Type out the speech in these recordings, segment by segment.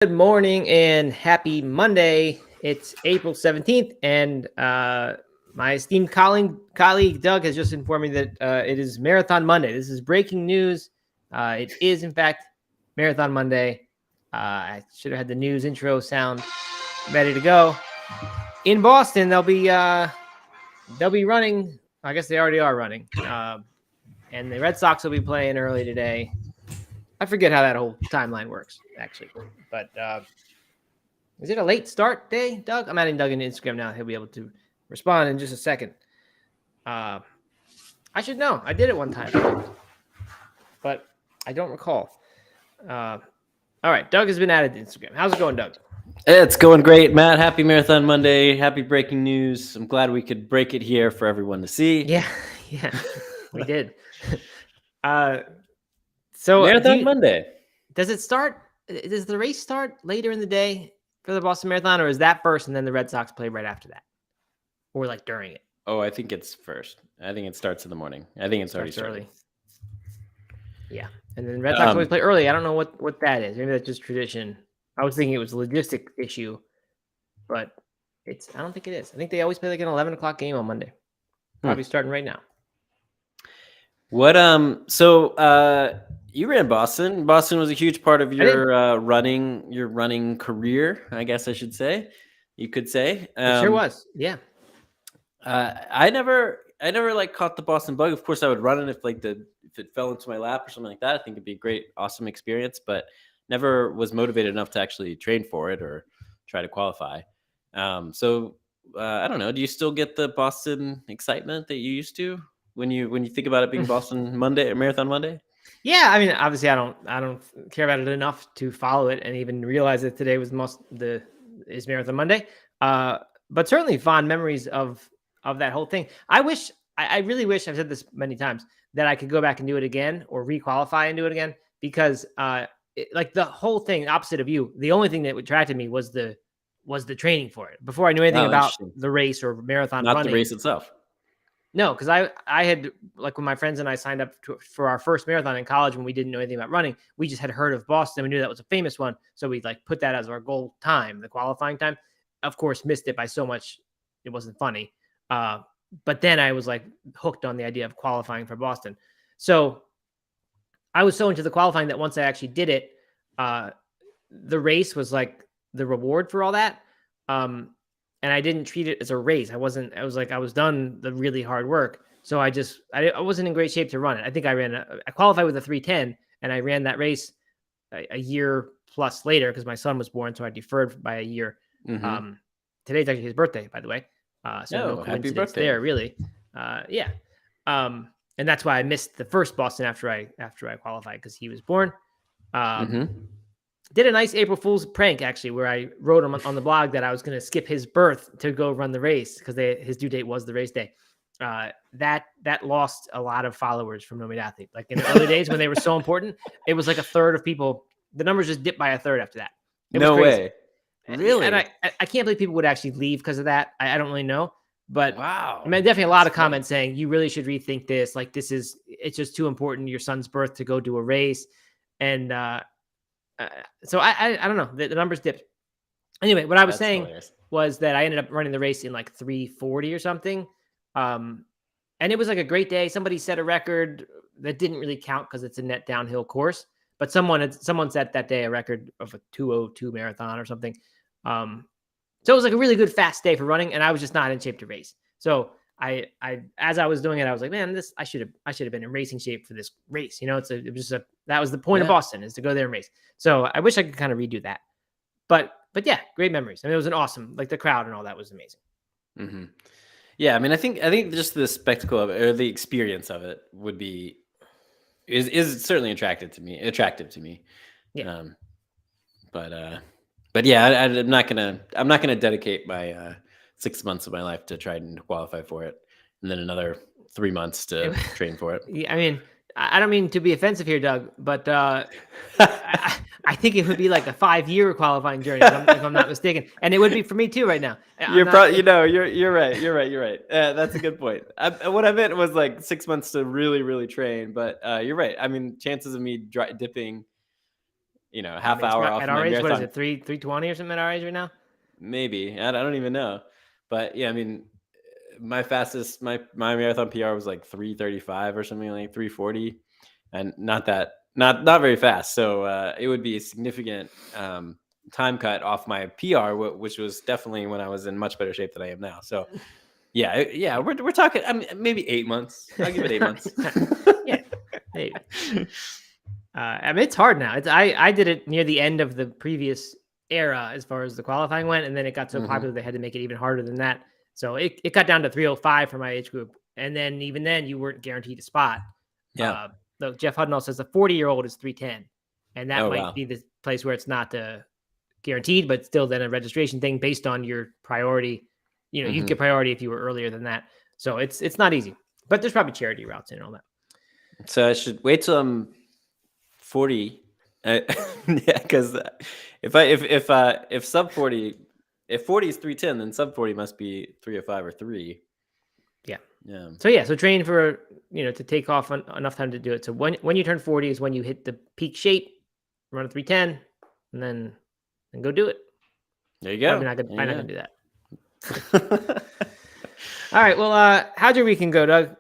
Good morning and happy Monday. It's April 17th, and my esteemed colleague Doug has just informed me that it is Marathon Monday. This is breaking news. It is, in fact, Marathon Monday. I should have had the news intro sound ready to go. In Boston, they'll be running. I guess they already are running. And the Red Sox will be playing early today. I forget how that whole timeline works, actually. But is it a late start day, Doug? I'm adding Doug on Instagram now. He'll be able to respond in just a second. I should know. I did it one time, but I don't recall. All right, Doug has been added to Instagram. How's it going, Doug? It's going great, Matt. Happy Marathon Monday. Happy breaking news. I'm glad we could break it here for everyone to see. Yeah, we did. So Marathon Monday. Does it start? Does the race start later in the day for the Boston Marathon, or is that first and then the Red Sox play right after that, or like during it? Oh, I think it's first. I think it starts in the morning. I think it's already started. Early. Yeah, and then Red Sox always play early. I don't know what that is. Maybe that's just tradition. I was thinking it was a logistic issue, but I don't think it is. I think they always play like an 11 o'clock game on Monday. Probably starting right now. What so you ran Boston. Boston was a huge part of your running career, I guess I should say. You could say. It sure was. Yeah. I never like caught the Boston bug. Of course I would run it if it fell into my lap or something like that. I think it'd be a great, awesome experience, but never was motivated enough to actually train for it or try to qualify. So I don't know. Do you still get the Boston excitement that you used to when you think about it being Boston Monday or Marathon Monday? Yeah, I mean, obviously, I don't care about it enough to follow it and even realize that today was is Marathon Monday. But certainly fond memories of that whole thing. I really wish, I've said this many times, that I could go back and do it again or requalify and do it again, because like the whole thing, opposite of you, the only thing that attracted me was the training for it. Before I knew anything about the race or marathon running. Not the race itself. No, because I had, like, when my friends and I signed up for our first marathon in college, when we didn't know anything about running, we just had heard of Boston. We knew that was a famous one. So we like put that as our goal time, the qualifying time. Of course, missed it by so much. It wasn't funny. But then I was like hooked on the idea of qualifying for Boston. So I was so into the qualifying that once I actually did it, the race was like the reward for all that. And I didn't treat it as a race. I was done the really hard work. So I wasn't in great shape to run it. I think I qualified with a 3:10, and I ran that race a year plus later because my son was born. So I deferred by a year. Mm-hmm. Today's actually his birthday, by the way. So no coincidence happy birthday there, really. Yeah. And that's why I missed the first Boston after I qualified, because he was born. Did a nice April Fool's prank, actually, where I wrote him on the blog that I was going to skip his birth to go run the race because his due date was the race day. That lost a lot of followers from No Meat Athlete. Like in the early days when they were so important, it was like a third of people. The numbers just dipped by a third after that. No way. Really? And I can't believe people would actually leave because of that. I don't really know. But wow. I mean, definitely a lot of comments saying you really should rethink this. Like, it's just too important, your son's birth, to go do a race. And so I don't know. The numbers dipped. Anyway, what I was saying was that I ended up running the race in like 3:40 or something. And it was like a great day. Somebody set a record that didn't really count because it's a net downhill course. But someone set that day a record of a 2:02 marathon or something. So it was like a really good fast day for running, and I was just not in shape to race. So I as I was doing it, I was like, man, I should have been in racing shape for this race. You know, that was the point of Boston, is to go there and race. So I wish I could kind of redo that. But yeah, great memories. I mean, it was an awesome, like the crowd and all that was amazing. Mm-hmm. Yeah, I mean, I think just the spectacle of it, or the experience of it, is certainly attractive to me. Yeah. But yeah, I'm not gonna dedicate my 6 months of my life to try and qualify for it, and then another 3 months to train for it. I mean, I don't mean to be offensive here, Doug, but I think it would be like a 5-year qualifying journey, if I'm not mistaken, and it would be for me too right now. You're right. You're right. That's a good point. What I meant was like 6 months to really, really train, but you're right. I mean, chances of me dipping a I half mean, it's hour not, off at my our age, what is marathon. it, 320 or something at our age right now? Maybe I don't even know, but yeah, I mean, my fastest my marathon PR was like 3:35 or something, like 3:40, and not very fast. So it would be a significant time cut off my PR, which was definitely when I was in much better shape than I am now. So yeah, Yeah. we're talking. I mean, maybe 8 months. I'll give it 8 months. Yeah, maybe. I mean, it's hard now. I did it near the end of the previous era as far as the qualifying went, and then it got so Mhm. popular they had to make it even harder than that. So it got down to 305 for my age group, and then even then you weren't guaranteed a spot. Yeah. Uh, though Jeff Hudnall says a 40-year-old is 310, and that Oh might wow. be the place where it's not guaranteed, but still then a registration thing based on your priority. You'd Hmm. get priority if you were earlier than that. So it's not easy, but there's probably charity routes and all that. So I should wait till I'm 40. Yeah, because if sub 40, if 40 is 310, then sub 40 must be 305 or 3. Yeah. Yeah. So train for to take off enough time to do it. So when you turn 40 is when you hit the peak shape, run a 310, and then go do it. There you go. Probably not gonna do that. There All right. Well, how'd your weekend go, Doug?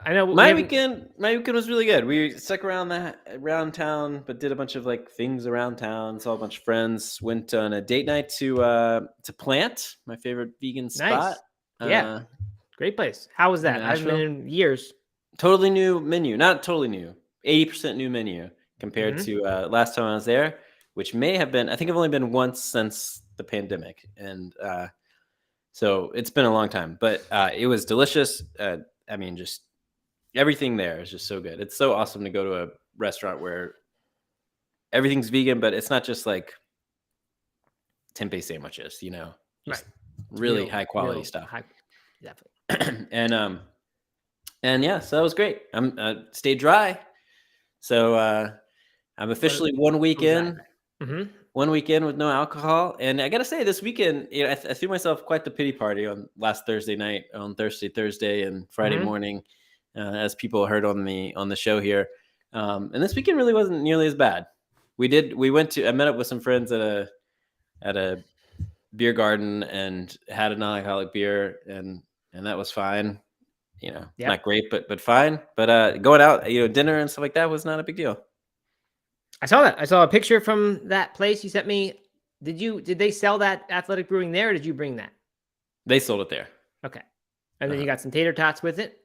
I know my weekend was really good. We stuck around town, but did a bunch of like things around town. Saw a bunch of friends. Went on a date night to Plant, my favorite vegan spot. Nice. Yeah, great place. How was In that? I haven't been Nashville. in years. Totally new menu. Not totally new. 80% new menu compared Hmm. to last time I was there, which may have been. I think I've only been once since the pandemic, and so it's been a long time. But it was delicious. I mean, just everything there is just so good. It's so awesome to go to a restaurant where everything's vegan, but it's not just like tempeh sandwiches. Right. Just really high quality Real stuff. high. Definitely. And yeah, so that was great. I'm stayed dry. So I'm officially 1 week in, Mm-hmm. 1 week in with no alcohol. And I gotta say, this weekend, I threw myself quite the pity party on last Thursday night, on Thursday, and Friday Mm-hmm. morning, as people heard on the show here. And this weekend really wasn't nearly as bad. I met up with some friends at a beer garden and had a non-alcoholic beer, and that was fine. Yep. Not great, but fine. But going out, dinner and stuff like that was not a big deal. I saw that. I saw a picture from that place you sent me. Did they sell that Athletic Brewing there, or did you bring that? They sold it there. Okay. And then you got some tater tots with it.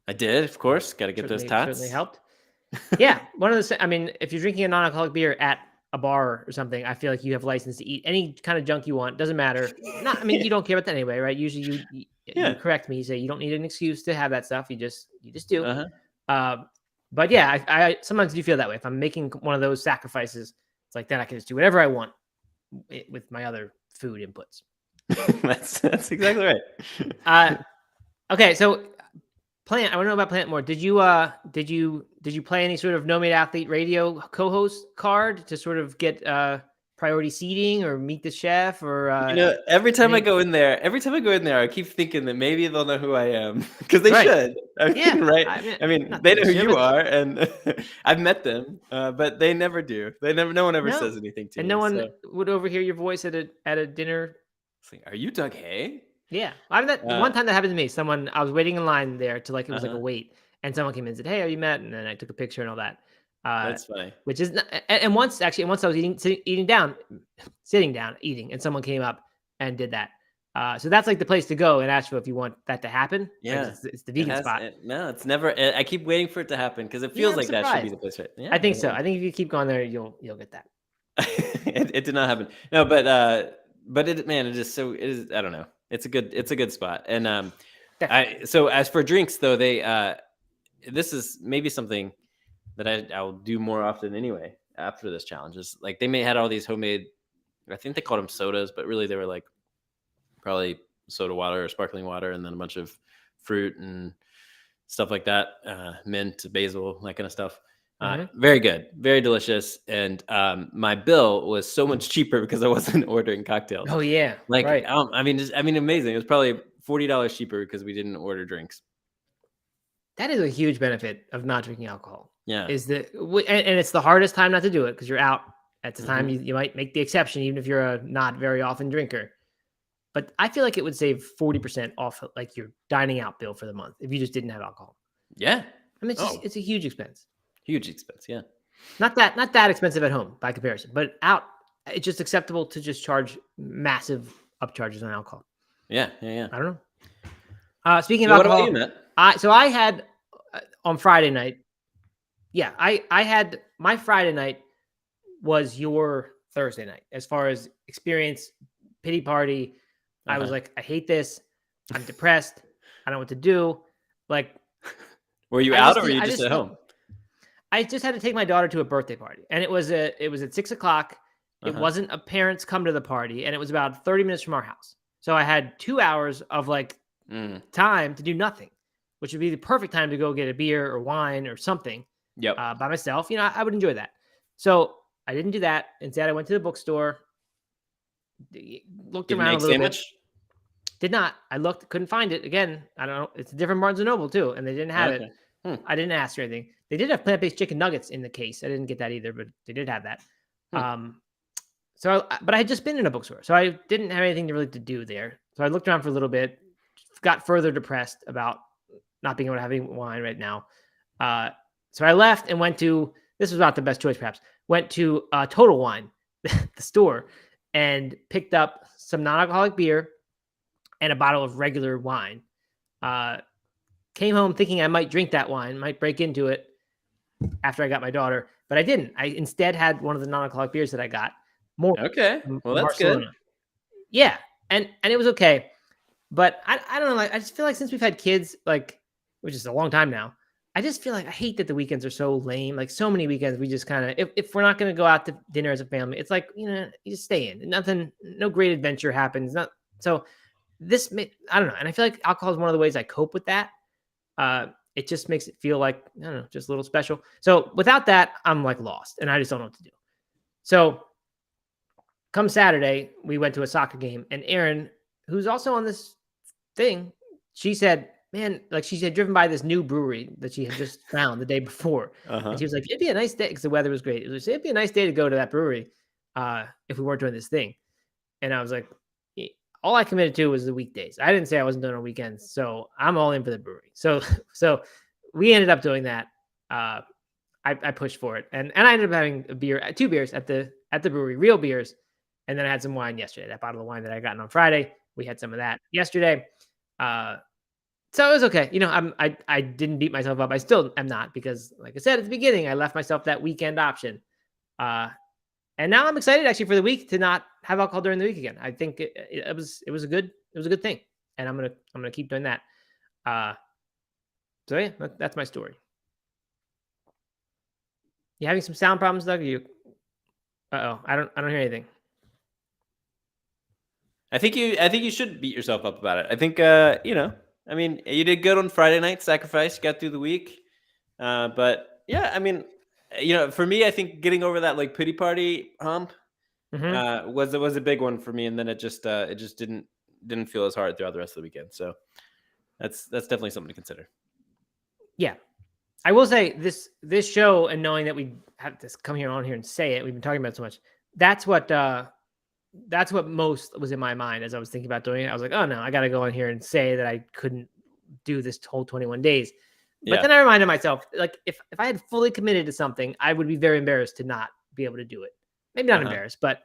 I did, of course. Got to get those tots. Certainly helped. Yeah. One of those, I mean, if you're drinking a non-alcoholic beer at a bar or something, I feel like you have license to eat any kind of junk you want. Doesn't matter. You don't care about that anyway, right? Usually you correct me. You say you don't need an excuse to have that stuff. You just do. But yeah, I sometimes do feel that way. If I'm making one of those sacrifices, it's like then I can just do whatever I want with my other food inputs. That's exactly right. Okay, so Plant, I want to know about Plant more. Did you play any sort of No Meat Athlete Radio co-host card to sort of get priority seating or meet the chef or every time I go in there, I keep thinking that maybe they'll know who I am because they should. Right? I mean, they know who you are, and I've met them, but they never do. No one ever says anything to me. And no one would overhear your voice at a dinner. It's like, are you Doug Hay? Yeah, one time that happened to me. I was waiting in line there to it was like a wait, and someone came in and said, "Hey, are you Matt?" And then I took a picture and all that. That's funny. Which is and once I was sitting down, eating, and someone came up and did that. So that's like the place to go in Asheville if you want that to happen. Yeah, it's the vegan spot. No, it's never. I keep waiting for it to happen because it feels like that should be the place, right? Yeah, I think so. I think if you keep going there, you'll get that. It did not happen. No, but it is so. It is. I don't know. It's a good spot. And so as for drinks though, they this is maybe something that I'll do more often anyway after this challenge. Is like they had all these homemade, I think they called them sodas, but really they were like probably soda water or sparkling water, and then a bunch of fruit and stuff like that, mint, basil, that kind of stuff. Very good, very delicious. And my bill was so much cheaper because I wasn't ordering cocktails. Oh yeah, right. I mean, amazing. It was probably $40 cheaper because we didn't order drinks. That is a huge benefit of not drinking alcohol. Yeah, and it's the hardest time not to do it because you're out At the time, you might make the exception, even if you're a not very often drinker. But I feel like it would save 40% off like your dining out bill for the month if you just didn't have alcohol. Yeah. I mean, it's a huge expense. Huge expense. Yeah. Not that expensive at home by comparison, but out, it's just acceptable to just charge massive upcharges on alcohol. Yeah. I don't know. Speaking of What alcohol, about you, Matt? I had on Friday night. Yeah, I had my Friday night was your Thursday night as far as experience, pity party. I was like, I hate this. I'm depressed. I don't know what to do. Like, were you out or were you just at home? I just had to take my daughter to a birthday party, and it was at 6:00. It wasn't a parents come to the party, and it was about 30 minutes from our house. So I had 2 hours of like time to do nothing, which would be the perfect time to go get a beer or wine or something. Yep. By myself. I would enjoy that. So I didn't do that. Instead, I went to the bookstore, looked around a little bit. Did not. I looked, couldn't find it. Again, I don't know. It's a different Barnes & Noble too, and they didn't have it. I didn't ask or anything. They did have plant-based chicken nuggets in the case. I didn't get that either, but they did have that. But I had just been in a bookstore, so I didn't have anything really to do there. So I looked around for a little bit, got further depressed about not being able to have any wine right now. So I left and went to, this was not the best choice perhaps, went to Total Wine, the store, and picked up some non-alcoholic beer and a bottle of regular wine. Came home thinking I might drink that wine, might break into it after I got my daughter, but I didn't. I instead had one of the non-alcoholic beers that I got. More. Okay. Well, that's Barcelona. Good. Yeah. And it was okay. But I don't know. Like, I just feel like since we've had kids, like, which is a long time now, I just feel like I hate that the weekends are so lame. Like so many weekends, we just kind of, if we're not going to go out to dinner as a family, it's like, you just stay in. Nothing, no great adventure happens. So this, I don't know. And I feel like alcohol is one of the ways I cope with that. It just makes it feel like, I don't know, just a little special. So without that, I'm like lost and I just don't know what to do. So come Saturday, we went to a soccer game and Erin, who's also on this thing, she said, man, like she had driven by this new brewery that she had just found the day before. And she was like, it'd be a nice day because the weather was great. It'd be a nice day to go to that brewery if we weren't doing this thing. And I was like, all I committed to was the weekdays. I didn't say I wasn't doing on weekends. So I'm all in for the brewery. So we ended up doing that. I pushed for it. And I ended up having two beers at the brewery, real beers. And then I had some wine yesterday, that bottle of wine that I got on Friday. We had some of that yesterday. So it was okay. I didn't beat myself up. I still am not because, like I said at the beginning, I left myself that weekend option. And now I'm excited actually for the week to not have alcohol during the week again. I think it was a good thing, and I'm gonna keep doing that. So yeah, that's my story. You having some sound problems, Doug? I don't hear anything. I think you should beat yourself up about it. I think I mean, you did good on Friday night, sacrifice, you got through the week. But yeah, I mean, for me, I think getting over that like pity party hump was a big one for me. And then it just didn't feel as hard throughout the rest of the weekend. So that's definitely something to consider. Yeah. I will say this show, and knowing that we have to come on here and say it, we've been talking about it so much. That's what most was in my mind as I was thinking about doing it. I was like, oh no, I got to go on here and say that I couldn't do this whole 21 days. But then I reminded myself, like, if I had fully committed to something, I would be very embarrassed to not be able to do it. Maybe not embarrassed, but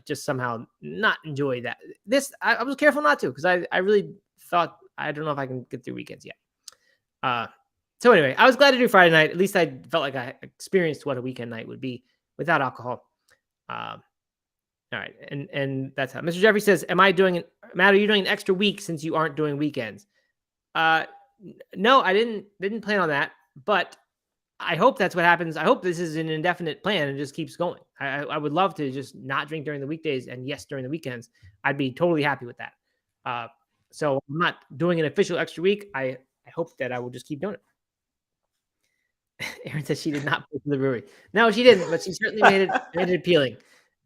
just somehow not enjoy that. I was careful not to, because I really thought, I don't know if I can get through weekends yet. So anyway, I was glad to do Friday night. At least I felt like I experienced what a weekend night would be without alcohol. All right. And that's how Mr. Jeffrey says, Matt, are you doing an extra week since you aren't doing weekends? No, I didn't plan on that, but I hope that's what happens. I hope this is an indefinite plan and just keeps going. I would love to just not drink during the weekdays and yes, during the weekends. I'd be totally happy with that. So I'm not doing an official extra week. I hope that I will just keep doing it. Erin says she did not pay for the brewery. No, she didn't, but she certainly made it appealing.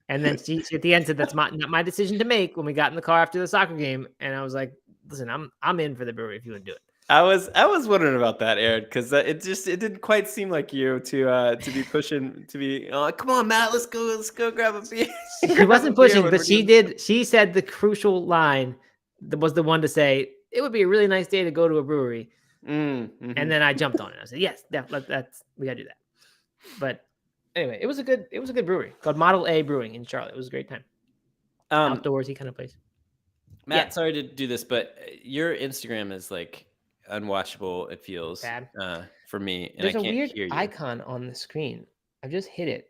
And then she at the end said, that's not my decision to make, when we got in the car after the soccer game. And I was like, listen, I'm in for the brewery if you would do it. I was wondering about that, Aaron, because it didn't quite seem like you to be pushing to be. Oh, come on, Matt, let's go grab a beer. She wasn't pushing, but she did. She said the crucial line was the one to say it would be a really nice day to go to a brewery. Mm-hmm. And then I jumped on it. I said, yes, that's we gotta do that. But anyway, it was a good brewery called Model A Brewing in Charlotte. It was a great time. Outdoorsy kind of place. Matt, sorry to do this, but your Instagram is like unwatchable. It feels bad for me, and there's I can't a weird hear you. icon on the screen. I've just hit it.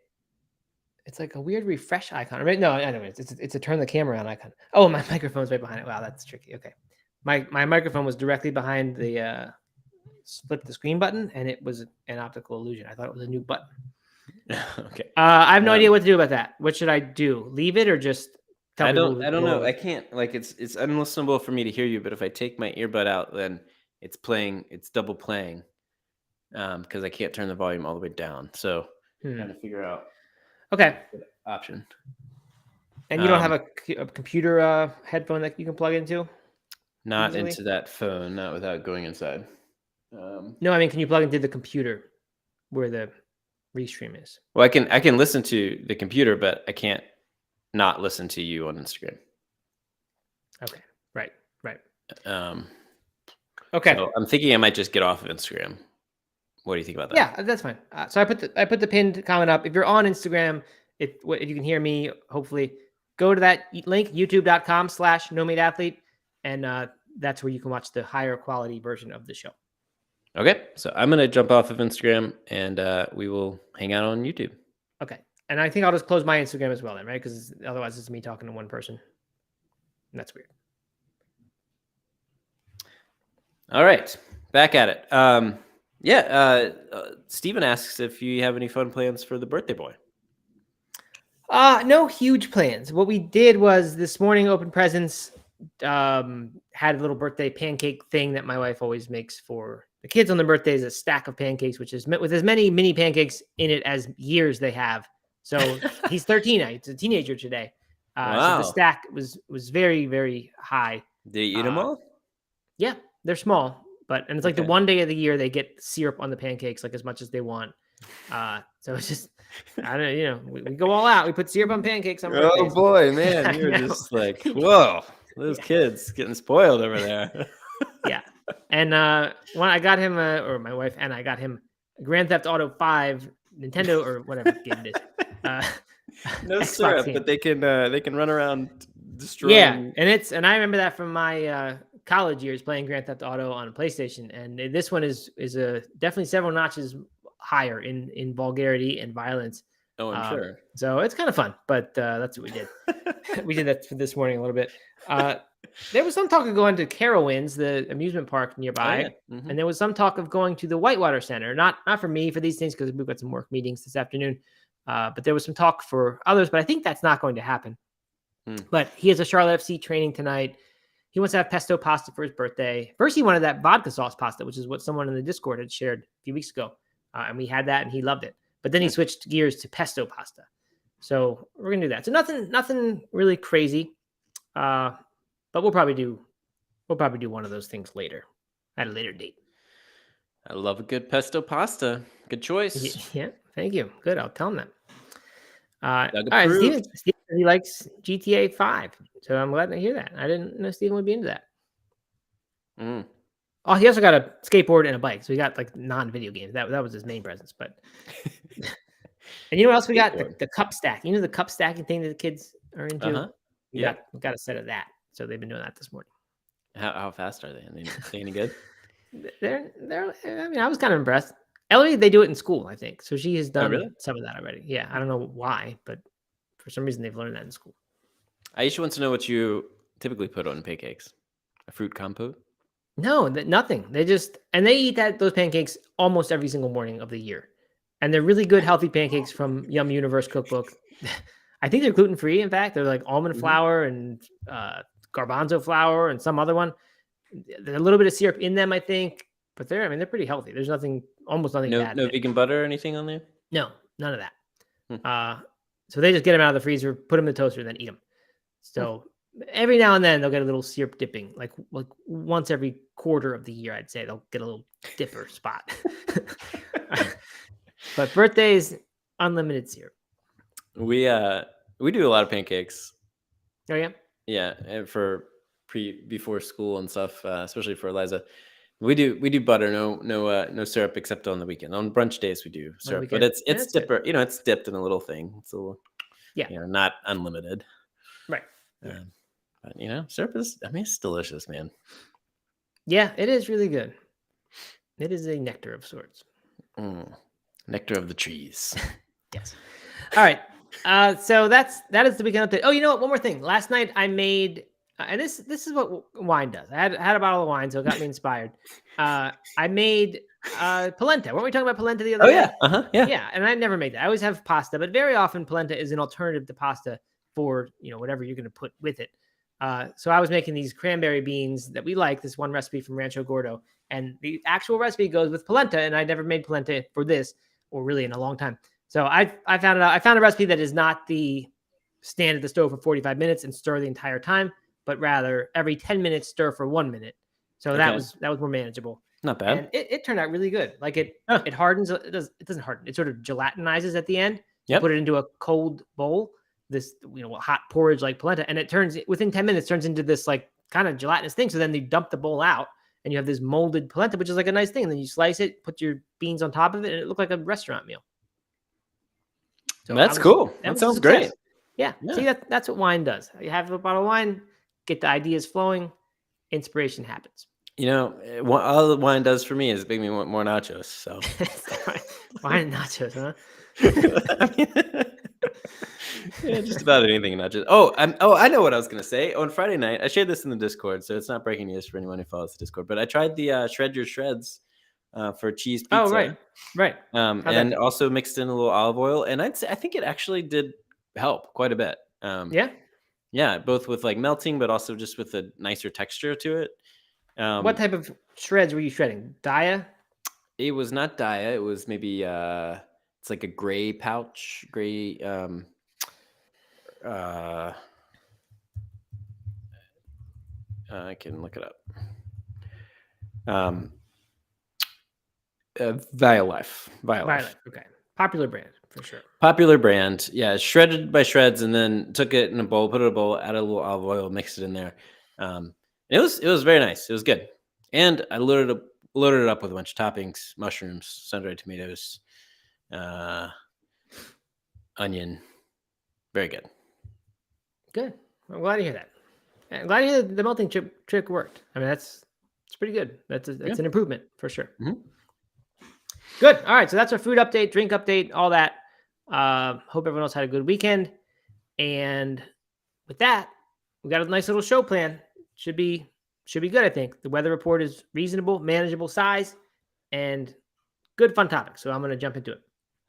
It's like a weird refresh icon. No, anyways, it's a turn the camera on icon. Oh, my microphone's right behind it. Wow, that's tricky. Okay, my microphone was directly behind the flip the screen button, and it was an optical illusion. I thought it was a new button. Okay. I have no idea what to do about that. What should I do? Leave it or just tell I don't know. I can't, like, it's unlistenable for me to hear you, but if I take my earbud out, then it's double playing. Because I can't turn the volume all the way down. So I'm trying to figure out option. And you don't have a computer headphone that you can plug into? Not easily? Into that phone, not without going inside. No, I mean, can you plug into the computer where the restream is? Well, I can listen to the computer, but I can't not listen to you on Instagram. Okay. Right. Okay. So I'm thinking I might just get off of Instagram. What do you think about that? Yeah, that's fine. So I put the pinned comment up. If you're on Instagram, if you can hear me, hopefully go to that link, youtube.com/NoMadeAthlete, and that's where you can watch the higher quality version of the show. Okay, so I'm gonna jump off of Instagram and we will hang out on YouTube. Okay, and I think I'll just close my Instagram as well then, right? Because otherwise it's me talking to one person, and that's weird. All right, back at it. Steven asks if you have any fun plans for the birthday boy. No huge plans. What we did was this morning open presents, had a little birthday pancake thing that my wife always makes for the kids on their birthdays, a stack of pancakes, which is with as many mini pancakes in it as years they have. So he's 13 now. He's a teenager today. Wow. So the stack was very, very high. Did you eat them all? Yeah, they're small. And it's like the one day of the year they get syrup on the pancakes, like as much as they want. So it's just, I don't know, we go all out. We put syrup on pancakes on birthdays. Oh boy, man, you're just like, whoa, those kids getting spoiled over there. Yeah. And when I got him, or my wife and I got him Grand Theft Auto 5 Nintendo or whatever game it is. No syrup, but they can run around destroying. Yeah, and I remember that from my college years playing Grand Theft Auto on a PlayStation, and this one is definitely several notches higher in vulgarity and violence. Oh, I'm sure. So it's kind of fun, but that's what we did. We did that for this morning a little bit. There was some talk of going to Carowinds, the amusement park nearby, and there was some talk of going to the Whitewater Center. Not for me for these things because we've got some work meetings this afternoon. But there was some talk for others, but I think that's not going to happen. But he has a Charlotte FC training tonight. He wants to have pesto pasta for his birthday. First, he wanted that vodka sauce pasta, which is what someone in the Discord had shared a few weeks ago. And we had that and he loved it. But then he switched gears to pesto pasta. So we're going to do that. So nothing really crazy. But we'll probably do one of those things later at a later date. I love a good pesto pasta. Good choice. Yeah. Thank you. Good. I'll tell him that. All right. Steven, he likes GTA 5. So I'm glad to hear that. I didn't know Steven would be into that. Oh, he also got a skateboard and a bike. So he got like non-video games. That was his main presence. But and you know what else we got? The cup stack. You know the cup stacking thing that the kids are into? We got a set of that. So they've been doing that this morning. How fast are they? Are they any good? They're I mean, I was kind of impressed. Ellie, they do it in school, I think. So she has done some of that already. Yeah. I don't know why, but for some reason they've learned that in school. Aisha wants to know what you typically put on pancakes. A fruit compote? No, nothing. They eat those pancakes almost every single morning of the year. And they're really good, healthy pancakes from Yum Universe cookbook. I think they're gluten-free. In fact, they're like almond flour and garbanzo flour and some other one. There's a little bit of syrup in them, I think, but they're pretty healthy. There's almost nothing bad. No vegan butter or anything on there? No, none of that. So they just get them out of the freezer, put them in the toaster, and then eat them. So every now and then they'll get a little syrup dipping, like once every quarter of the year, I'd say they'll get a little dipper spot. But birthdays, unlimited syrup. We do a lot of pancakes. Oh yeah. Yeah, and for before school and stuff, especially for Eliza. We do butter, no syrup except on the weekend. On brunch days we do syrup, but it's dipper. Good. It's dipped in a little thing. It's a little, not unlimited. Right. But syrup is. I mean, it's delicious, man. Yeah, it is really good. It is a nectar of sorts. Nectar of the trees. Yes. All right. So that is the weekend update. Oh, you know what? One more thing. Last night I made, and this is what wine does. I had a bottle of wine, so it got me inspired. I made polenta. Weren't we talking about polenta the other day? Yeah. Yeah. And I never made that. I always have pasta, but very often polenta is an alternative to pasta for whatever you're going to put with it. So I was making these cranberry beans that we like. This one recipe from Rancho Gordo, and the actual recipe goes with polenta. And I never made polenta for this, or really in a long time. So I found it out. I found a recipe that is not the stand at the stove for 45 minutes and stir the entire time, but rather every 10 minutes stir for 1 minute. So that was more manageable. Not bad. And it turned out really good. Like it hardens. It doesn't harden. It sort of gelatinizes at the end. Yep. Put it into a cold bowl. This hot porridge like polenta, and it turns within 10 minutes turns into this like kind of gelatinous thing. So then you dump the bowl out, and you have this molded polenta, which is like a nice thing. And then you slice it, put your beans on top of it, and it looked like a restaurant meal. So that's cool. That sounds great. Yeah. See, that's what wine does. You have a bottle of wine, get the ideas flowing, inspiration happens. All the wine does for me is make me want more nachos. So wine and nachos, huh? Yeah, just about anything nachos. I know what I was gonna say. On Friday night, I shared this in the Discord, so it's not breaking news for anyone who follows the Discord. But I tried the Shred Your Shreds for cheese pizza. Oh, right. And also mixed in a little olive oil, and I think it actually did help quite a bit. Yeah, both with like melting, but also just with a nicer texture to it. What type of shreds were you shredding? Daya? It was not Daya. It was maybe it's like a gray pouch, gray. I can look it up. Violife. Okay. Popular brand for sure. Popular brand. Yeah. Shredded by shreds, and then took it in a bowl, put it in a bowl, added a little olive oil, mixed it in there. It was very nice. It was good. And I loaded it up with a bunch of toppings, mushrooms, sun-dried tomatoes, onion. Very good. Good. I'm glad to hear that. I'm glad to hear the melting trick worked. I mean, it's pretty good. That's an improvement for sure. Mm-hmm. Good. All right. So that's our food update, drink update, all that. Hope everyone else had a good weekend. And with that, we got a nice little show plan. Should be good, I think. The weather report is reasonable, manageable size, and good fun topic. So I'm going to jump into it.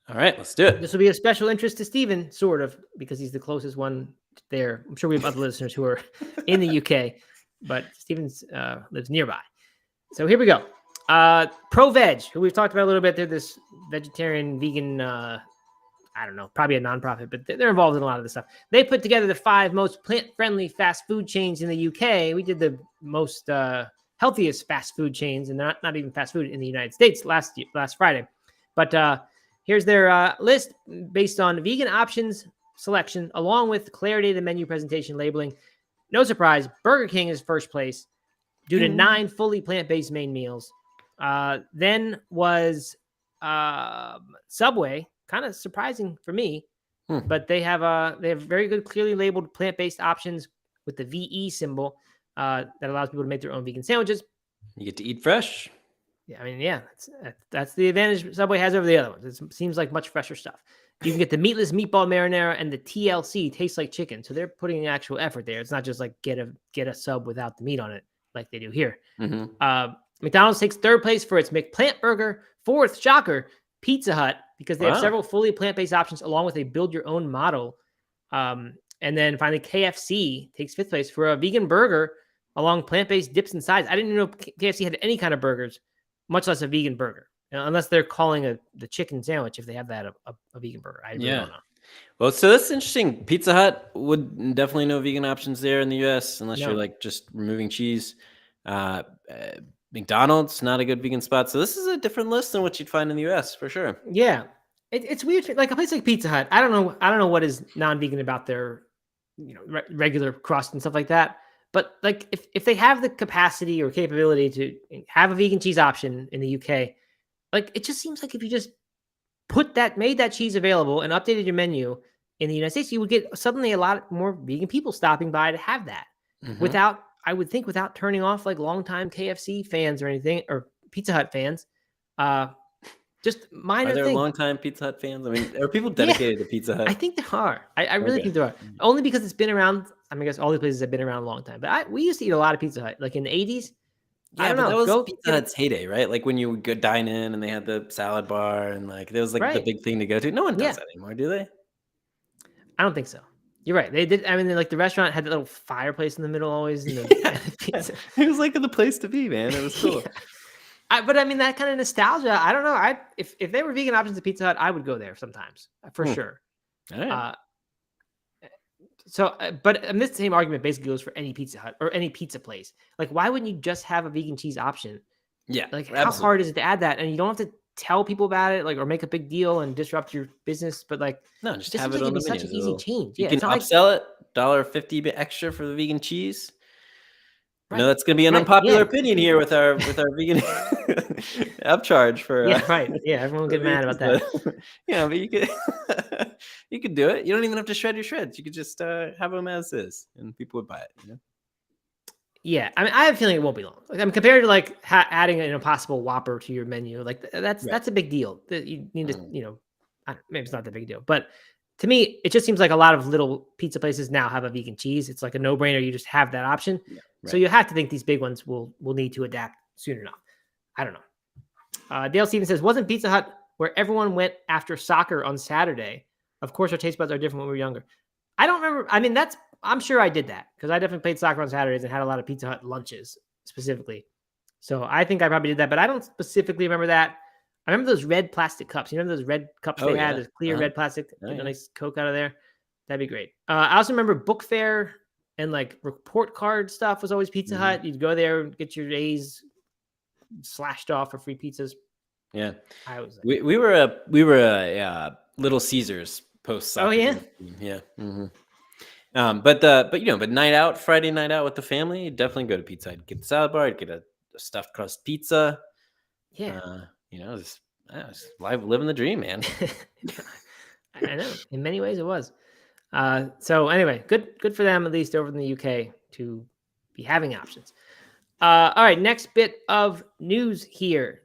All right, let's do it. This will be a special interest to Stephen, sort of, because he's the closest one there. I'm sure we have other listeners who are in the UK, but Stephen lives nearby. So here we go. ProVeg, who we've talked about a little bit. They're this vegetarian, vegan, I don't know, probably a nonprofit, but they're involved in a lot of this stuff. They put together the 5 most plant-friendly fast food chains in the UK. We did the most healthiest fast food chains, and they're not even fast food in the United States last Friday. But here's their list based on vegan options selection, along with clarity of the menu presentation labeling. No surprise, Burger King is first place due to 9 fully plant-based main meals. Then was Subway, kind of surprising for me, but they have very good, clearly labeled plant-based options with the VE symbol that allows people to make their own vegan sandwiches. You get to eat fresh. Yeah, I mean, that's the advantage Subway has over the other ones. It seems like much fresher stuff. You can get the meatless meatball marinara and the TLC, tastes like chicken. So they're putting actual effort there. It's not just like get a sub without the meat on it like they do here. Mm-hmm. McDonald's takes 3rd place for its McPlant Burger. 4th, shocker, Pizza Hut, because they have several fully plant-based options along with a build-your-own model. And then finally, KFC takes 5th place for a vegan burger along plant-based dips and sides. I didn't even know KFC had any kind of burgers, much less a vegan burger, unless they're calling the chicken sandwich, if they have that, a vegan burger. I really don't know. Well, so that's interesting. Pizza Hut would definitely no vegan options there in the U.S. unless you're No. like just removing cheese. Uh, McDonald's not a good vegan spot. So this is a different list than what you'd find in the U.S. for sure. Yeah, it's weird. Like a place like Pizza Hut, I don't know. I don't know what is non-vegan about their, regular crust and stuff like that. But like, if they have the capacity or capability to have a vegan cheese option in the UK, like it just seems like if you just made that cheese available and updated your menu in the United States, you would get suddenly a lot more vegan people stopping by to have that Mhm. without, I would think, without turning off like longtime KFC fans or anything or Pizza Hut fans. Uh, just Are minor there thing. longtime Pizza Hut fans? I mean, are people Yeah, dedicated to Pizza I Hut? think there are. I really Okay. think there are. Only because it's been around. I mean, I guess all these places have been around a long time. But we used to eat a lot of Pizza Hut, like in the 80s. I Yeah, don't but that know. was Go Pizza get it. Hut's heyday, right? Like when you would go dine in and they had the salad bar and like there was like the Right. big thing to go to. No one does Yeah. that anymore, do they? I don't think so. You're right. They did. I mean, like the restaurant had that little fireplace in the middle always, and the, Yeah. and the pizza. It was like the place to be, man. It was cool. Yeah. But I mean, that kind of nostalgia. I don't know. If they were vegan options at Pizza Hut, I would go there sometimes for Hmm. sure. All right. Uh, but and this same argument basically goes for any Pizza Hut or any pizza place. Like, why wouldn't you just have a vegan cheese option? Yeah, Like, how absolutely. hard is it to add that? And you don't have to tell people about it, like, or make a big deal and disrupt your business. But like, No, it just just have seems it like it'd on be the such menu. an There's a easy little, change. you Yeah, can it's not like upsell it, $1.50 bit extra for the vegan cheese. I know right, that's going to be an right, unpopular yeah, opinion here with our vegan upcharge for yeah, right, yeah. Everyone will for get vegan mad cheese, about that. but but you could you could do it. You don't even have to shred your shreds. You could just have them as is, and people would buy it. Yeah, I mean, I have a feeling it won't be long. Like, I mean, compared to like adding an impossible Whopper to your menu, like Right. that's a big deal. That you need to, Mhm. maybe it's not that big a deal, but to me, it just seems like a lot of little pizza places now have a vegan cheese. It's like a no brainer. You just have that option. Yeah. So Right. you have to think these big ones will need to adapt soon enough. I don't know. Dale Stevens says, wasn't Pizza Hut where everyone went after soccer on Saturday? Of course, our taste buds are different when we were younger. I don't remember. I mean, I'm sure I did that because I definitely played soccer on Saturdays and had a lot of Pizza Hut lunches specifically. So I think I probably did that, but I don't specifically remember that. I remember those red plastic cups. You remember those red cups Oh they had, yeah. those clear Uh-huh. red plastic, Oh, get a yeah. nice Coke out of there. That'd be great. I also remember book fair and like report card stuff was always Pizza Mhm. Hut. You'd go there and get your A's slashed off for free pizzas. Yeah. I was like, We were a Little Caesars post oh soccer. yeah, Yeah. But night out, Friday night out with the family, definitely go to Pizza Hut. Get the salad bar, get a stuffed crust pizza. yeah. Just living the dream, man. I know. In many ways, it was. So anyway, good for them at least over in the UK to be having options. All right, next bit of news here.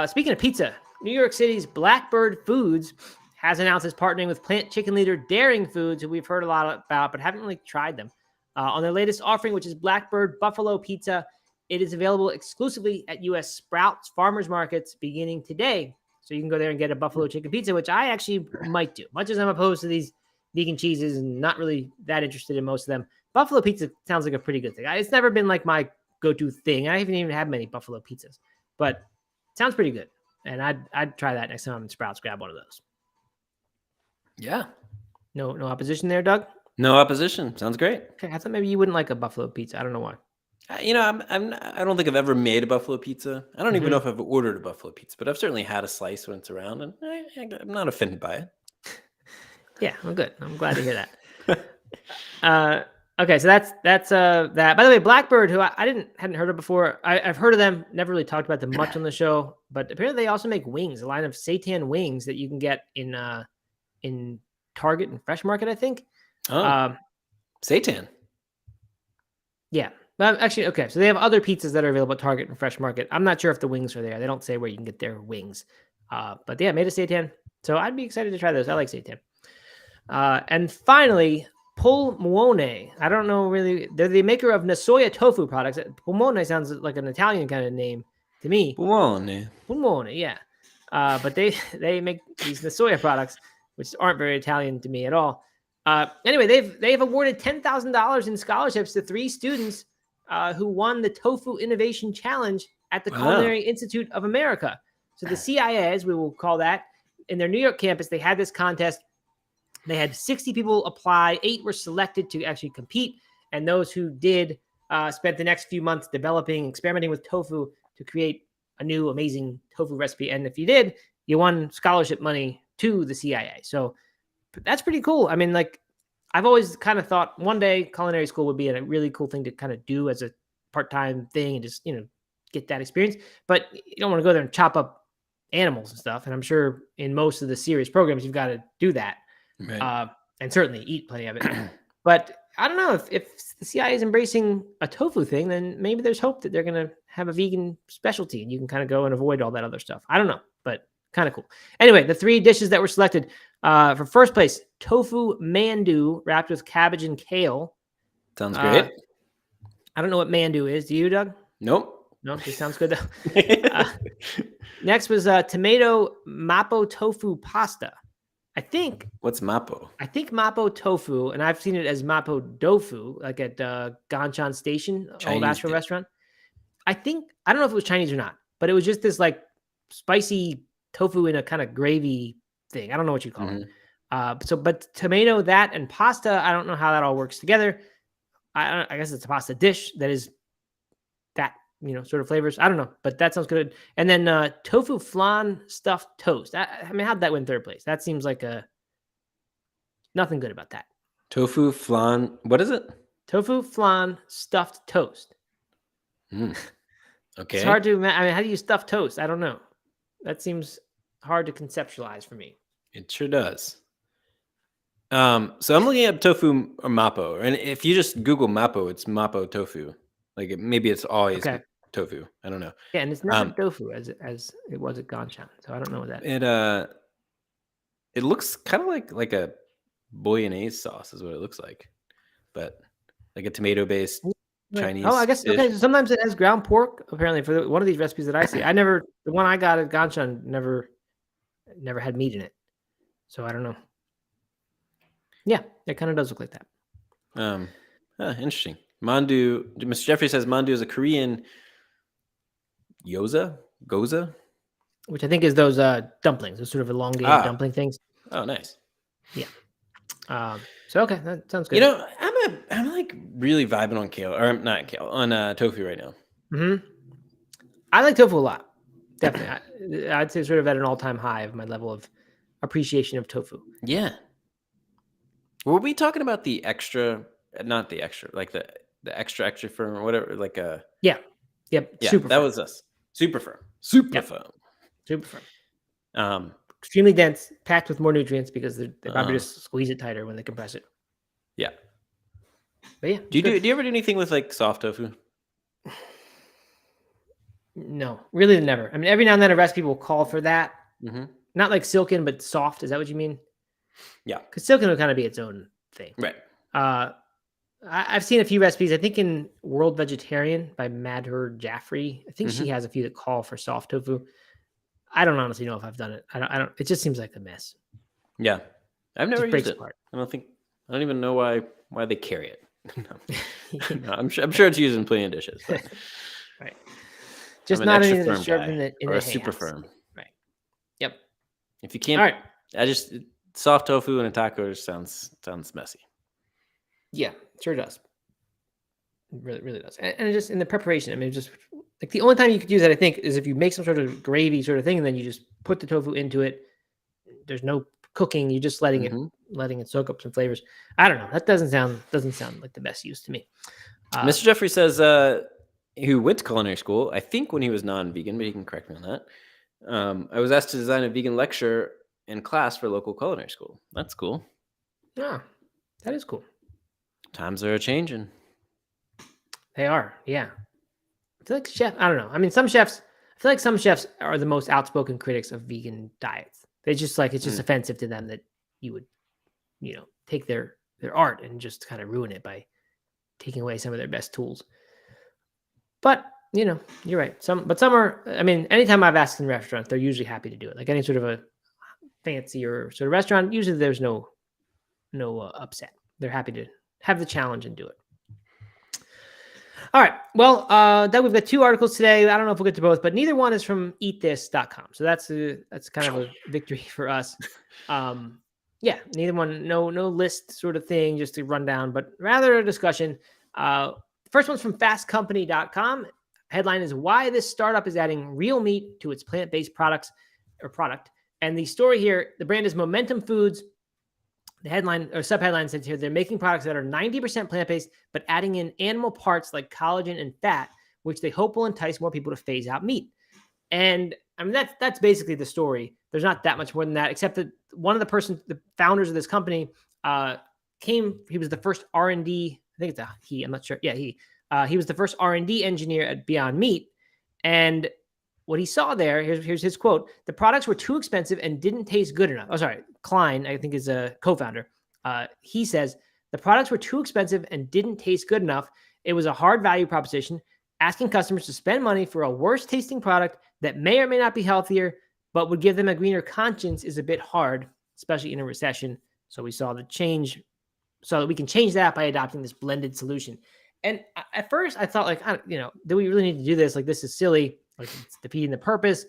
Speaking of pizza, New York City's Blackbird Foods has announced it's partnering with plant chicken leader Daring Foods, who we've heard a lot about but haven't really tried them. On their latest offering, which is Blackbird Buffalo Pizza, it is available exclusively at U.S. Sprouts farmers markets beginning today. So you can go there and get a buffalo chicken pizza, which I actually might do. Much as I'm opposed to these vegan cheeses and not really that interested in most of them, buffalo pizza sounds like a pretty good thing. It's never been like my go-to thing. I haven't even had many buffalo pizzas, but it sounds pretty good. And I'd try that next time I'm in Sprouts. Grab one of those. Yeah. No opposition there, Doug. No opposition. Sounds great. Okay, I thought maybe you wouldn't like a buffalo pizza. I don't know why. I don't think I've ever made a buffalo pizza. I don't even know Mhm. if I've ordered a buffalo pizza, but I've certainly had a slice when it's around, and I'm not offended by it. Yeah, well, good. I'm glad to hear that. Okay, so that's that. By the way, Blackbird, who I hadn't heard of before, I've heard of them. Never really talked about them much on the show, but apparently they also make wings, a line of seitan wings that you can get in Target and Fresh Market, I think. Oh, seitan. Yeah. Actually, okay. So they have other pizzas that are available at Target and Fresh Market. I'm not sure if the wings are there. They don't say where you can get their wings. But yeah, made a seitan. So I'd be excited to try those. I like seitan. And finally, Pulmone. I don't know really. They're the maker of Nasoya tofu products. Pulmone sounds like an Italian kind of name to me. Buone. Pulmone, yeah. But they make these Nasoya products, which aren't very Italian to me at all. Anyway, they've awarded $10,000 in scholarships to 3 students who won the Tofu Innovation Challenge at the Wow. Culinary Institute of America. So the CIA, as we will call that, in their New York campus, they had this contest They had 60 people apply. 8 were selected to actually compete. And those who did spent the next few months developing, experimenting with tofu to create a new amazing tofu recipe. And if you did, you won scholarship money to the CIA. So that's pretty cool. I mean, like, I've always kind of thought one day culinary school would be a really cool thing to kind of do as a part-time thing and just, get that experience. But you don't want to go there and chop up animals and stuff. And I'm sure in most of the serious programs, you've got to do that. Right. And certainly eat plenty of it. But I don't know if the CIA is embracing a tofu thing, then maybe there's hope that they're going to have a vegan specialty and you can kind of go and avoid all that other stuff. I don't know, but kind of cool. Anyway, the 3 dishes that were selected for first place, tofu mandu wrapped with cabbage and kale. Sounds great. I don't know what mandu is. Do you, Doug? Nope. No, it sounds good though. Next was tomato mapo tofu pasta. What's mapo? I think mapo tofu, and I've seen it as mapo dofu, like at Ganchan Station, old Astro restaurant. I don't know if it was Chinese or not, but it was just this like spicy tofu in a kind of gravy thing. I don't know what you call it. But tomato, that, and pasta, I don't know how that all works together. I guess it's a pasta dish that is that, sort of flavors. I don't know, but that sounds good. And then tofu flan stuffed toast. I mean, how'd that win 3rd place? That seems like nothing good about that. Tofu flan. What is it? Tofu flan stuffed toast. Okay. It's hard to imagine. I mean, how do you stuff toast? I don't know. That seems hard to conceptualize for me. It sure does. So I'm looking at tofu or mapo, and if you just Google mapo, it's mapo tofu. Like maybe it's always tofu. I don't know. Yeah, and it's not tofu as it was at Ganchan, so I don't know what that is. It looks kind of like a bolognese sauce is what it looks like, but like a tomato-based Chinese. Oh, I guess dish. okay. So sometimes it has ground pork. Apparently, for one of these recipes that I see, the one I got at Ganchan never had meat in it, so I don't know. Yeah, it kind of does look like that. Interesting. Mandu. Mr. Jeffrey says mandu is a Korean goza, which I think is those dumplings, those sort of elongated dumpling things. Oh, nice. Yeah. So okay, that sounds good. I'm like really vibing on kale, or not kale, on tofu right now. Mm-hmm. I like tofu a lot. Definitely, I'd say sort of at an all-time high of my level of appreciation of tofu. Yeah. Were we talking about the extra? Not the extra, like the extra firm or whatever, like a Yep. Yeah, super that firm. Was us. Super firm. Extremely dense, packed with more nutrients because they probably just squeeze it tighter when they compress it. Yeah. But yeah. Do you ever do anything with like soft tofu? No, really never. I mean, every now and then a recipe will call for that. Mm-hmm. Not like silken, but soft. Is that what you mean? Yeah. Because silken would kind of be its own thing. Right. I've seen a few recipes. I think in World Vegetarian by Madhur Jaffrey, I think she has a few that call for soft tofu. I don't honestly know if I've done it. I don't. It just seems like a mess. Yeah, I've never used it. Apart. I don't even know why they carry it. No, I'm sure it's used in plenty of dishes. But right. Just not anything that's served in the or a hands. super firm. Right. Yep. If you can't, all right. Soft tofu in a taco just sounds messy. Yeah, sure does. It really does. And it just in the preparation, I mean, just like the only time you could use that, I think, is if you make some sort of gravy sort of thing, and then you just put the tofu into it. There's no cooking; you're just letting it soak up some flavors. I don't know. That doesn't sound like the best use to me. Mr. Jeffrey says he went to culinary school. I think when he was non-vegan, but he can correct me on that. I was asked to design a vegan lecture in class for local culinary school. That's cool. Yeah, that is cool. Times are changing. They are, yeah. I feel like I don't know. I mean, I feel like some chefs are the most outspoken critics of vegan diets. They just like, it's just offensive to them that you would, take their art and just kind of ruin it by taking away some of their best tools. But, you're right. Some are, I mean, anytime I've asked in restaurants, they're usually happy to do it. Like any sort of a fancier sort of restaurant, usually there's no upset. They're happy to have the challenge and do it. All right. Well, Doug, we've got 2 articles today. I don't know if we'll get to both, but neither one is from eatthis.com. So that's kind of a victory for us. Yeah, neither one, no list sort of thing, just a rundown, but rather a discussion. First one's from fastcompany.com. Headline is why this startup is adding real meat to its plant-based product. And the story here, the brand is Momentum Foods. The headline or subheadline says here, they're making products that are 90% plant-based, but adding in animal parts like collagen and fat, which they hope will entice more people to phase out meat. And I mean, that's basically the story. There's not that much more than that, except that one of the founders of this company, he was the first R&D, I think it's a he, I'm not sure. Yeah, he was the first R&D engineer at Beyond Meat. And what he saw there, here's his quote: the products were too expensive and didn't taste good enough. Oh, sorry. Klein, I think, is a co-founder. He says the products were too expensive and didn't taste good enough. It was a hard value proposition. Asking customers to spend money for a worse tasting product that may or may not be healthier, but would give them a greener conscience is a bit hard, especially in a recession. So we saw the change, so that we can change that by adopting this blended solution. And at first I thought, like, do we really need to do this? Like, this is silly. Like, it's defeating the purpose.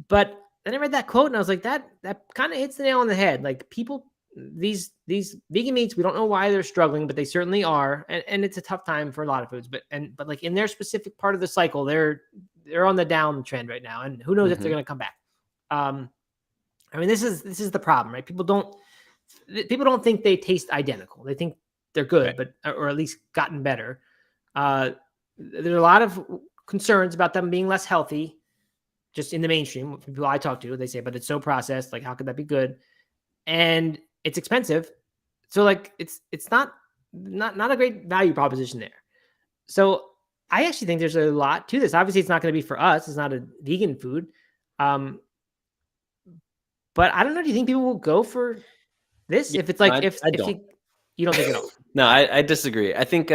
But then I read that quote and I was like, that kind of hits the nail on the head. Like, people, these vegan meats, we don't know why they're struggling, but they certainly are. And it's a tough time for a lot of foods, but like in their specific part of the cycle, they're on the downtrend right now. And who knows if they're going to come back. I mean, this is the problem, right? People don't think they taste identical. They think they're good, right, or at least gotten better. There are a lot of concerns about them being less healthy, just in the mainstream. People I talk to, they say, but it's so processed. Like, how could that be good? And it's expensive. So, like, it's not a great value proposition there. So I actually think there's a lot to this. Obviously, it's not going to be for us. It's not a vegan food. But I don't know. Do you think people will go for this? If it's like, if you don't think at all? No, I disagree. I think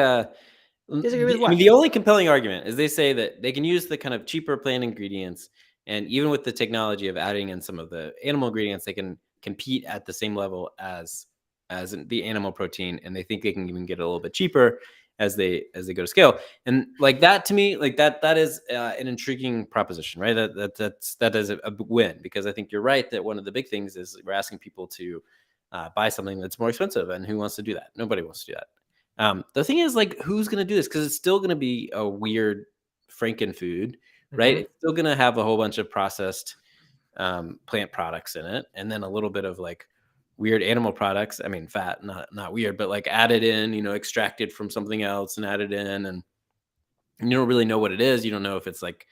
Disagree with what? I mean, the only compelling argument is they say that they can use the kind of cheaper plant ingredients, and even with the technology of adding in some of the animal ingredients, they can compete at the same level as the animal protein, and they think they can even get a little bit cheaper as they go to scale. And like that, to me, like that is an intriguing proposition, right? That is a win, because I think you're right that one of the big things is we're asking people to buy something that's more expensive, and who wants to do that? Nobody wants to do that. The thing is, like, who's going to do this? Because it's still going to be a weird frankenfood, right? Mm-hmm. It's still going to have a whole bunch of processed plant products in it, and then a little bit of like weird animal products. I mean, fat, not weird, but like added in, extracted from something else and added in, and you don't really know what it is. You don't know if it's like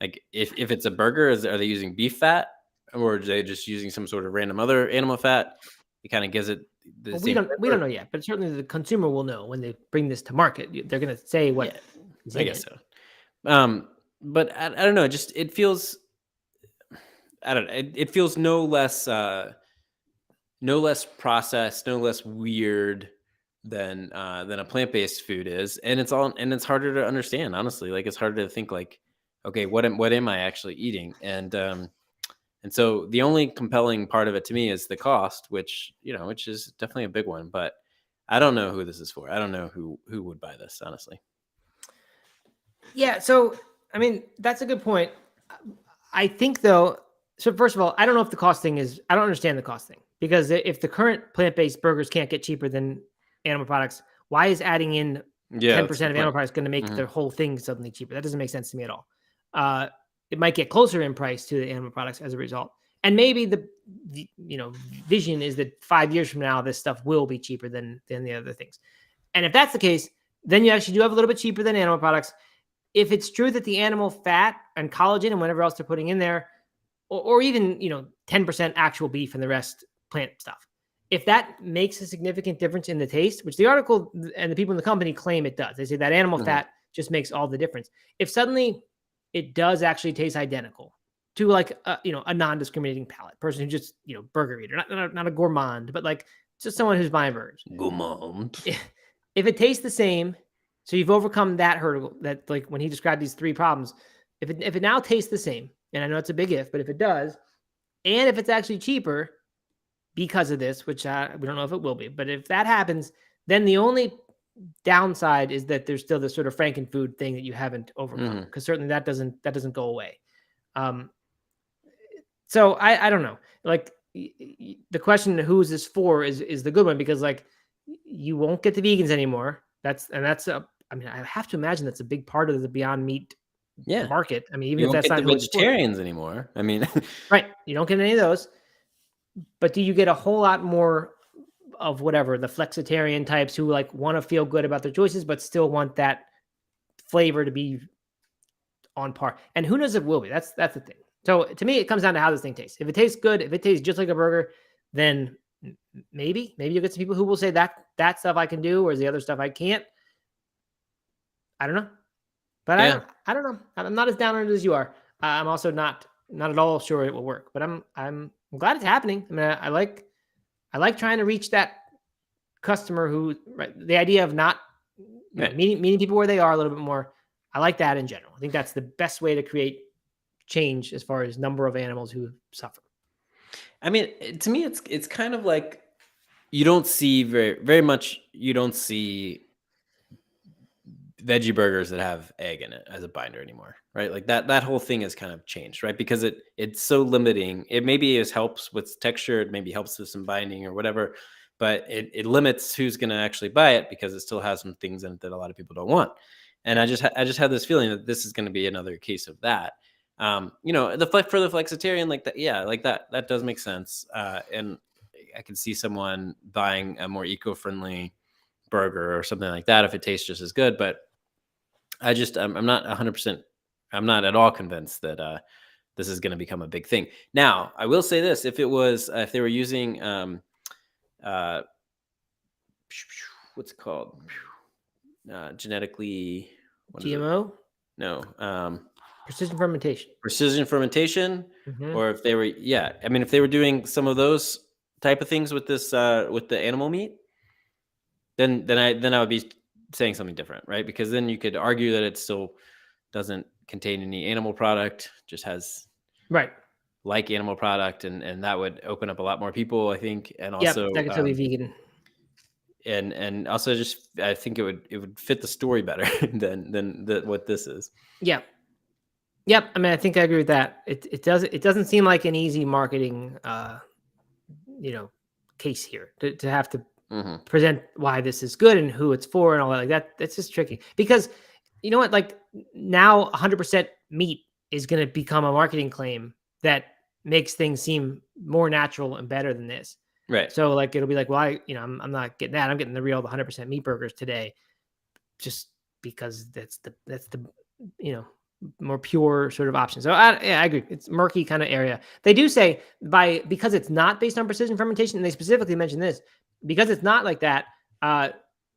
if it's a burger, are they using beef fat, or are they just using some sort of random other animal fat? It kind of gives it. We don't know yet, but certainly the consumer will know when they bring this to market. They're going to say what. Yeah, I guess so. But I don't know. It feels. I don't know. It feels no less processed, no less weird than a plant-based food is, and it's harder to understand. Honestly, like, it's harder to think like, okay, what am I actually eating? And so the only compelling part of it to me is the cost, which is definitely a big one. But I don't know who this is for. I don't know who would buy this, honestly. Yeah. So, I mean, that's a good point. I think, though, so first of all, I don't know if the cost thing is, I don't understand the cost thing, because if the current plant-based burgers can't get cheaper than animal products, why is adding in 10% of animal products going to make the whole thing suddenly cheaper? That doesn't make sense to me at all. It might get closer in price to the animal products as a result. And maybe the vision is that 5 years from now, this stuff will be cheaper than the other things. And if that's the case, then you actually do have a little bit cheaper than animal products. If it's true that the animal fat and collagen and whatever else they're putting in there, or even 10% actual beef and the rest plant stuff, if that makes a significant difference in the taste, which the article and the people in the company claim it does, they say that animal fat just makes all the difference. If suddenly it does actually taste identical to like a non-discriminating palate person who just burger eater, not a gourmand, but like just someone who's buying burgers. Gourmand. If it tastes the same, so you've overcome that hurdle. That, like, when he described these three problems, if it now tastes the same, and I know it's a big if, but if it does, and if it's actually cheaper because of this, which we don't know if it will be, but if that happens, then the only downside is that there's still this sort of frankenfood thing that you haven't overcome, because certainly that doesn't go away. So I don't know. Like, the question who is this for is the good one, because like you won't get the vegans anymore. That's I mean, I have to imagine that's a big part of the Beyond Meat Yeah. market. I mean, even You if won't that's get not the who it's for. vegetarians anymore. I mean, Right. You don't get any of those. But do you get a whole lot more of whatever the flexitarian types who like want to feel good about their choices, but still want that flavor to be on par? And who knows if it will be? That's the thing. So to me, it comes down to how this thing tastes. If it tastes good, if it tastes just like a burger, then maybe you'll get some people who will say that stuff I can do, whereas the other stuff I can't. I don't know, but Yeah. I don't know. I'm not as down on it as you are. I'm also not at all sure it will work, but I'm glad it's happening. I mean, I like trying to reach that customer who, right, the idea of not Right. meeting people where they are a little bit more. I like that in general. I think that's the best way to create change as far as number of animals who suffer. I mean, to me, it's kind of like you don't see very much. You don't see veggie burgers that have egg in it as a binder anymore, right? Like that whole thing has kind of changed, right? Because it's so limiting. It maybe helps with texture, it maybe helps with some binding or whatever, but it limits who's going to actually buy it because it still has some things in it that a lot of people don't want. And I just had this feeling that this is going to be another case of that. You know, for the flexitarian, like that, yeah, like that does make sense. And I can see someone buying a more eco-friendly burger or something like that if it tastes just as good. But I'm not 100%. I'm not at all convinced that this is going to become a big thing. Now, I will say this: if they were using what's it called, genetically GMO, precision fermentation, mm-hmm. Or if they were, I mean, if they were doing some of those type of things with this with the animal meat, then I would be saying something different, right? Because then you could argue that it still doesn't contain any animal product, just has like animal product, and that would open up a lot more people, I think, and also that could still be vegan, and also just I think it would fit the story better than what this is. Yep. I mean, I think I agree with that. It doesn't seem like an easy marketing case here to have to present why this is good and who it's for and all that. Like that, that's just tricky because you know what? Like now 100% meat is going to become a marketing claim that makes things seem more natural and better than this. Right. So like, it'll be like, well, I'm not getting that. I'm getting the real 100% meat burgers today just because that's the more pure sort of option. So I agree. It's murky kind of area. They do say because it's not based on precision fermentation, and they specifically mention this, because it's not like that,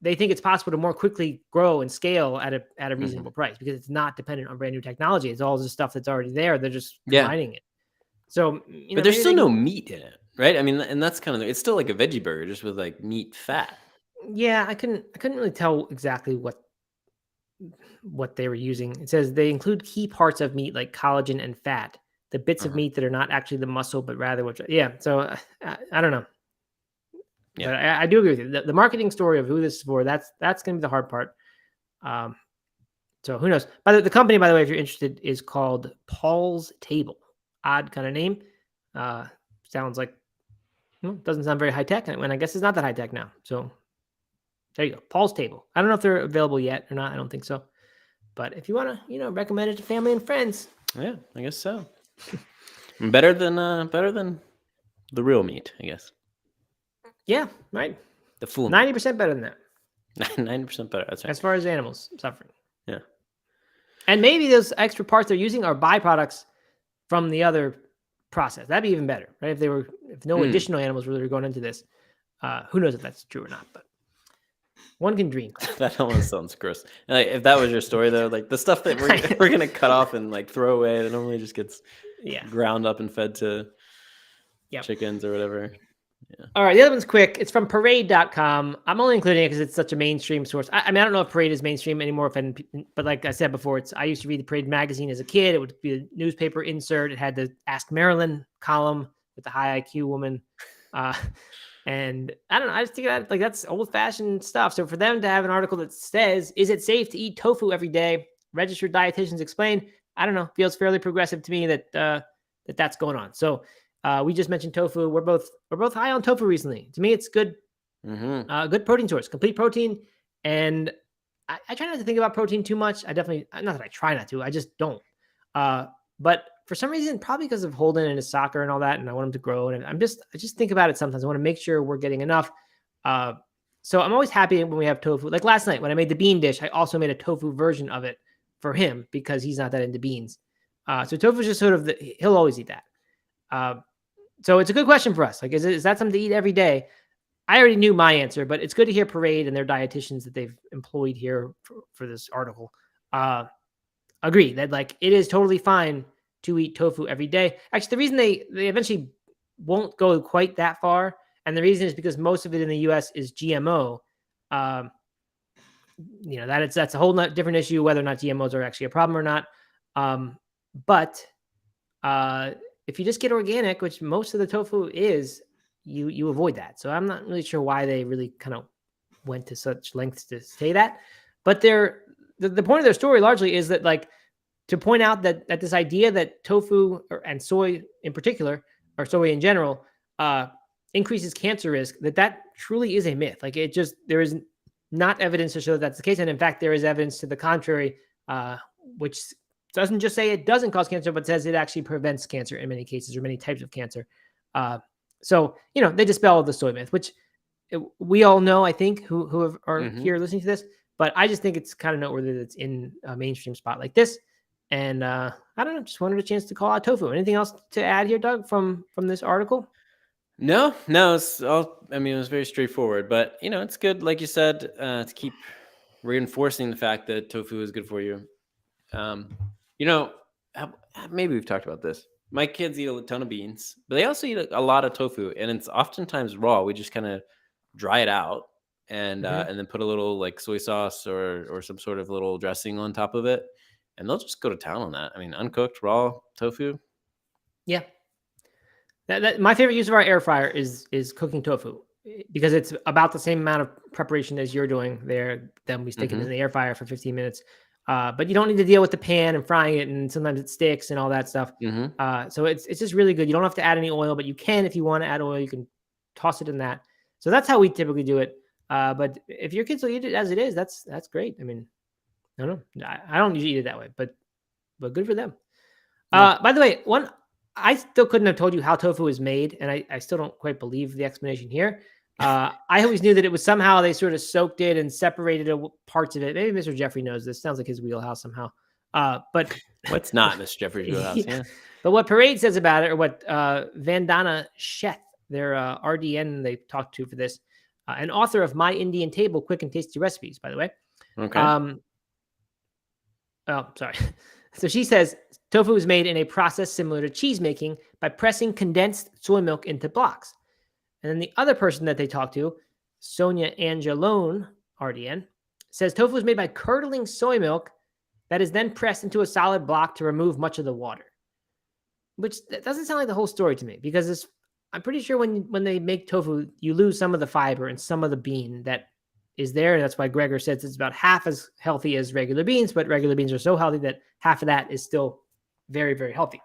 they think it's possible to more quickly grow and scale at a reasonable price because it's not dependent on brand new technology. It's all the stuff that's already there. They're just combining it. So, but there's still no meat in it, right? I mean, and that's kind of it's still like a veggie burger, just with like meat fat. Yeah, I couldn't really tell exactly what they were using. It says they include key parts of meat like collagen and fat, the bits of meat that are not actually the muscle, but rather So I don't know. Yeah. But I do agree with you. The marketing story of who this is for, that's going to be the hard part. So who knows? The company, by the way, if you're interested, is called Paul's Table. Odd kind of name. Sounds like, doesn't sound very high tech. And I guess it's not that high tech now. So there you go. Paul's Table. I don't know if they're available yet or not. I don't think so. But if you want to, recommend it to family and friends. Yeah, I guess so. better than the real meat, I guess. Yeah, right. The full 90% better than that. 90% better. That's right. As far as animals suffering. Yeah. And maybe those extra parts they're using are byproducts from the other process. That'd be even better, right? If no additional animals really were going into this, who knows if that's true or not? But one can dream. That almost sounds gross. Like if that was your story, though, like the stuff that we're gonna cut off and like throw away, that normally just gets ground up and fed to chickens or whatever. Yeah. All right, the other one's quick. It's from Parade.com. I'm only including it because it's such a mainstream source. I mean, I don't know if Parade is mainstream anymore, but like I said before, I used to read the Parade magazine as a kid. It would be a newspaper insert. It had the Ask Marilyn column with the high IQ woman. And I don't know. I just think that's old-fashioned stuff. So for them to have an article that says, "Is it safe to eat tofu every day? Registered dietitians explain." I don't know. Feels fairly progressive to me that that's going on. So We just mentioned tofu. We're both high on tofu recently. To me, it's good, good protein source, complete protein. And I try not to think about protein too much. I definitely, not that I try not to, I just don't. But for some reason, probably because of Holden and his soccer and all that, and I want him to grow. And I just think about it sometimes. I want to make sure we're getting enough. So I'm always happy when we have tofu. Like last night when I made the bean dish, I also made a tofu version of it for him because he's not that into beans. So tofu is just sort of he'll always eat that. So it's a good question for us. Like, is that something to eat every day? I already knew my answer, but it's good to hear Parade and their dietitians that they've employed here for this article agree that like it is totally fine to eat tofu every day. Actually, the reason they eventually won't go quite that far, and the reason is because most of it in the U.S. is GMO. That's a whole different issue whether or not GMOs are actually a problem or not. But if you just get organic, which most of the tofu is, you avoid that. So I'm not really sure why they really kind of went to such lengths to say that. But the point of their story largely is that like to point out that this idea that tofu and soy in particular, or soy in general, increases cancer risk, that truly is a myth. Like there is not evidence to show that that's the case. And in fact, there is evidence to the contrary, which doesn't just say it doesn't cause cancer, but says it actually prevents cancer in many cases or many types of cancer. So, they dispel the soy myth, which we all know, I think, who are here listening to this. But I just think it's kind of noteworthy that it's in a mainstream spot like this. And I don't know, just wanted a chance to call out tofu. Anything else to add here, Doug, from this article? No, it's all, it was very straightforward, but it's good, like you said, to keep reinforcing the fact that tofu is good for you. Maybe we've talked about this. My kids eat a ton of beans, but they also eat a lot of tofu, and it's oftentimes raw. We just kind of dry it out and then put a little like soy sauce or some sort of little dressing on top of it, and they'll just go to town on that. Uncooked raw tofu. Yeah. My favorite use of our air fryer is cooking tofu because it's about the same amount of preparation as you're doing there. Then we stick it in the air fryer for 15 minutes. But you don't need to deal with the pan and frying it, and sometimes it sticks and all that stuff. So it's just really good. You don't have to add any oil, but you can, if you want to add oil, you can toss it in that. So that's how we typically do it. But if your kids will eat it as it is, that's great. I don't know. I don't usually eat it that way, but good for them. By the way, I still couldn't have told you how tofu is made, and I still don't quite believe the explanation here. I always knew that it was somehow they sort of soaked it and separated parts of it. Maybe Mr. Jeffrey knows this. Sounds like his wheelhouse somehow. But what's not Mr. Jeffrey's wheelhouse? Yeah. But what Parade says about it, or what Vandana Sheth, their RDN they talked to for this, an author of My Indian Table, Quick and Tasty Recipes, by the way. Okay. Oh, sorry. So she says tofu is made in a process similar to cheese making by pressing condensed soy milk into blocks. And then the other person that they talked to, Sonia Angelone, RDN, says tofu is made by curdling soy milk that is then pressed into a solid block to remove much of the water. Which that doesn't sound like the whole story to me, because I'm pretty sure when they make tofu, you lose some of the fiber and some of the bean that is there. And that's why Gregor says it's about half as healthy as regular beans, but regular beans are so healthy that half of that is still very, very healthy.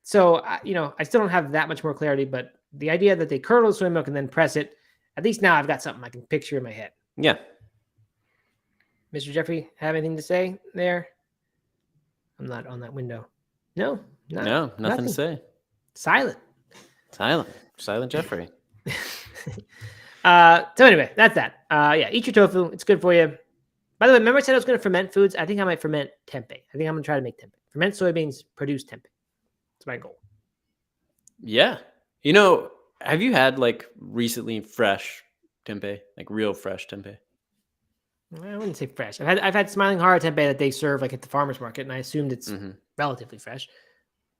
So I still don't have that much more clarity, but the idea that they curdle soy milk and then press it, at least now I've got something I can picture in my head. Yeah. Mr. Jeffrey, have anything to say there? I'm not on that window. No, nothing to say. Silent Jeffrey. So anyway, that's that. Eat your tofu. It's good for you. By the way, remember I said I was going to ferment foods? I think I might ferment tempeh. I think I'm going to try to make tempeh. Ferment soybeans, produce tempeh. That's my goal. Yeah. Have you had like recently fresh tempeh, like real fresh tempeh? I wouldn't say fresh. I've had Smiling Hara tempeh that they serve like at the farmer's market, and I assumed it's relatively fresh.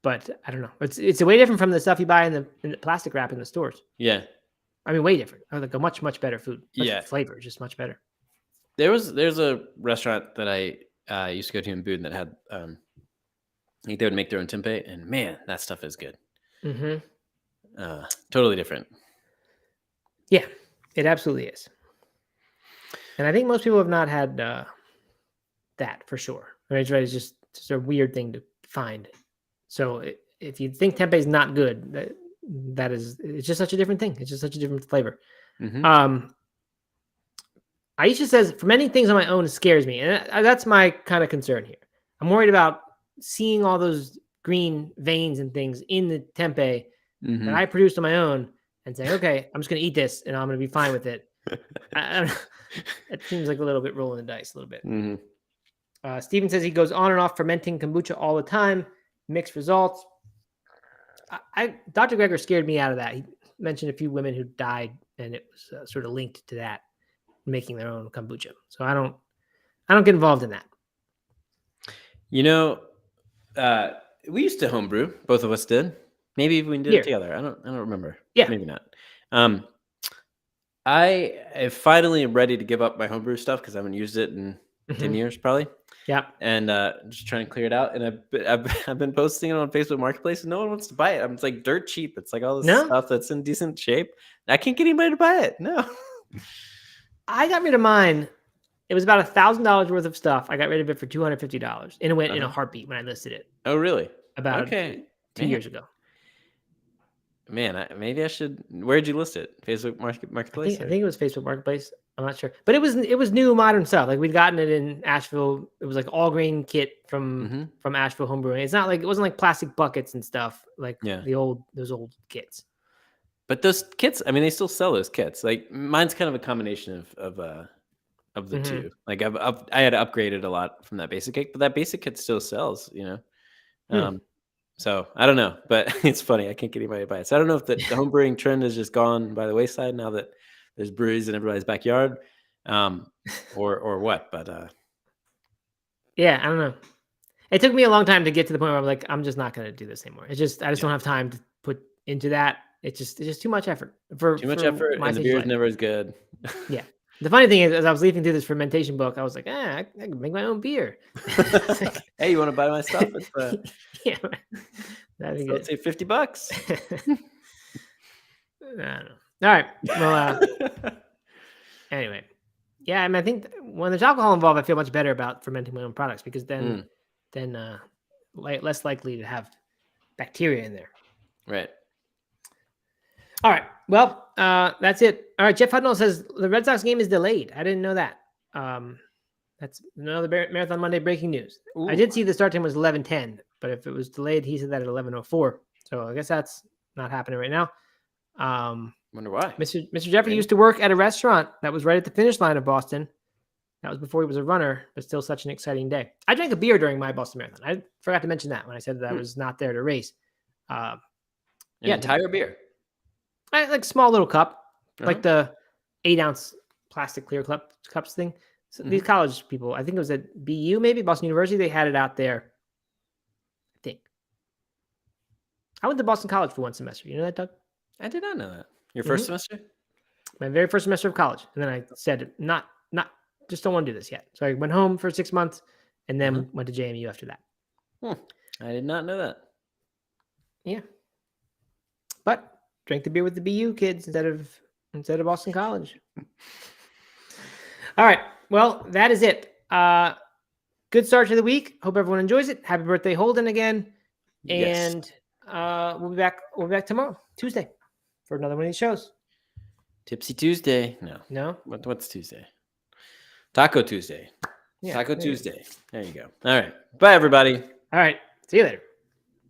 But I don't know. It's way different from the stuff you buy in the plastic wrap in the stores. Yeah. Way different. Like a much, much better food. Flavor, just much better. There's a restaurant that I used to go to in Boone that had, I think they would make their own tempeh, and man, that stuff is good. Totally different. Yeah, it absolutely is. And I think most people have not had that for sure. It's just a weird thing to find. So if you think tempeh is not good, it's just such a different thing. It's just such a different flavor. Mhm. Aisha says fermenting things on my own scares me, and that's my kind of concern here. I'm worried about seeing all those green veins and things in the tempeh that I produced on my own, and saying, "Okay, I'm just going to eat this, and I'm going to be fine with it." It seems like a little bit rolling the dice, a little bit. Steven says he goes on and off fermenting kombucha all the time, mixed results. Dr. Greger scared me out of that. He mentioned a few women who died, and it was sort of linked to that, making their own kombucha. So I don't get involved in that. You know, we used to homebrew. Both of us did. Maybe we did it together. I don't remember. Yeah, maybe not. I finally am ready to give up my homebrew stuff because I haven't used it in 10 years probably. Yeah, and just trying to clear it out. And I've been posting it on Facebook Marketplace, and no one wants to buy it. It's like dirt cheap. It's like all this stuff that's in decent shape. I can't get anybody to buy it. No. I got rid of mine. It was about $1,000 worth of stuff. I got rid of it for $250, and it went in a heartbeat when I listed it. Oh, really? About 2 years ago. Man, maybe I should. Where'd you list it? Facebook Marketplace? I think it was Facebook Marketplace. I'm not sure, but it was new modern stuff. Like we'd gotten it in Asheville. It was like all grain kit from Asheville Homebrewing. It's not like it wasn't like plastic buckets and stuff like those old kits. But those kits, I mean, they still sell those kits. Like mine's kind of a combination of the two. Like I had upgraded a lot from that basic kit, but that basic kit still sells. So I don't know, but it's funny. I can't get anybody to buy it. So I don't know if the homebrewing trend has just gone by the wayside now that there's breweries in everybody's backyard, or what. But yeah, I don't know. It took me a long time to get to the point where I'm like, I'm just not going to do this anymore. I just don't have time to put into that. It's just too much effort. And the beer's never as good. Yeah. The funny thing is, as I was leafing through this fermentation book, I was like, I can make my own beer. Hey, you want to buy my stuff? Yeah, that'd be good. Let's say $50. I don't know. All right. Well, anyway, yeah. I mean, I think when there's alcohol involved, I feel much better about fermenting my own products because then less likely to have bacteria in there. Right. All right. Well, that's it. All right. Jeff Hudnall says the Red Sox game is delayed. I didn't know that. That's another Marathon Monday breaking news. Ooh. I did see the start time was 11:10, but if it was delayed, he said that at 11:04. So I guess that's not happening right now. Wonder why. Mr. Jeffrey used to work at a restaurant that was right at the finish line of Boston. That was before he was a runner, but still such an exciting day. I drank a beer during my Boston Marathon. I forgot to mention that when I said that I was not there to race. An entire beer. Like small little cup, like the 8-ounce plastic clear cups thing. So these college people, I think it was at BU, maybe Boston University. They had it out there. I think. I went to Boston College for one semester. You know that, Doug? I did not know that. Your first semester? My very first semester of college, and then I said, just don't want to do this yet. So I went home for 6 months, and then went to JMU after that. I did not know that. Yeah, but drank the beer with the BU kids instead of Boston College. All right. Well, that is it. Good start to the week. Hope everyone enjoys it. Happy birthday, Holden, again. And we'll be back tomorrow, Tuesday, for another one of these shows. Tipsy Tuesday. No. What's Tuesday? Taco Tuesday. Yeah, Taco Tuesday. There you go. All right. Bye, everybody. All right. See you later.